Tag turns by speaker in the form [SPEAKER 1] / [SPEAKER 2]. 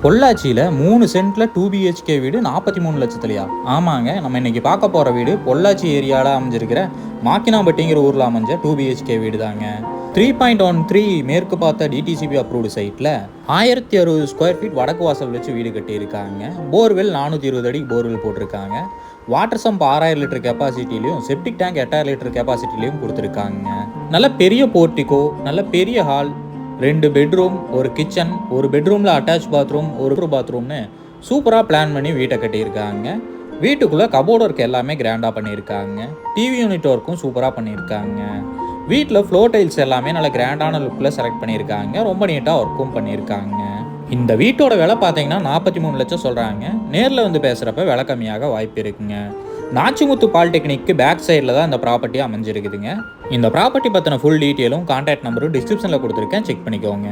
[SPEAKER 1] பொள்ளாச்சியில் 3 சென்ட்ல 2 BHK வீடு 43 லட்சத்துலையா? ஆமாங்க, நம்ம இன்னைக்கு பார்க்க போகிற வீடு பொள்ளாச்சி ஏரியாவில் அமைஞ்சிருக்கிற மாக்கினாம்பட்டிங்கிற ஊரில் அமைஞ்ச 2 BHK வீடு தாங்க. 3.13 மேற்கு பார்த்த DTCP அப்ரூவ்டு சைட்டில் 1060 ஸ்கொயர் ஃபீட் வடக்கு வாசல் வச்சு வீடு கட்டியிருக்காங்க. போர்வெல் 420 அடி போர்வெல் போட்டிருக்காங்க. வாட்டர் சம்ப் 6000 லிட்டர் கெப்பாசிட்டிலையும் செப்டிக் டேங்க் 8000 லிட்டர் கெப்பாசிட்டிலையும் கொடுத்துருக்காங்க. நல்ல பெரிய போர்ட்டிகோ, நல்ல பெரிய ஹால், 2 பெட்ரூம், ஒரு கிச்சன், ஒரு பெட்ரூமில் அட்டாச் பாத்ரூம், ஒரு பாத்ரூம்னு சூப்பராக பிளான் பண்ணி வீட்டை கட்டியிருக்காங்க. வீட்டுக்குள்ளே கபோர்டு ஒர்க் எல்லாமே கிராண்டாக பண்ணியிருக்காங்க. டிவி யூனிட் ஒர்க்கும் சூப்பராக பண்ணியிருக்காங்க. வீட்டில் ஃப்ளோர் டைல்ஸ் எல்லாமே நல்ல கிராண்டான லுக்கில் செலக்ட் பண்ணியிருக்காங்க. ரொம்ப நீட்டாக ஒர்க்கும் பண்ணியிருக்காங்க. இந்த வீட்டோட விலை பார்த்தீங்கன்னா 43 லட்சம் சொல்கிறாங்க. நேரில் வந்து பேசுகிறப்ப விலை கம்மியாக வாய்ப்பு இருக்குங்க. நாச்சிமுத்து பாலிடெக்னிக்கு பேக் சைடில் தான் இந்த ப்ராப்பர்ட்டி அமைஞ்சிருக்குதுங்க. இந்த ப்ராப்பர்ட்டி பற்றின ஃபுல் டீட்டெயிலும் கான்டாக்ட் நம்பரும் டிஸ்கிரிப்ஷனில் கொடுத்துருக்கேன், செக் பண்ணிக்கோங்க.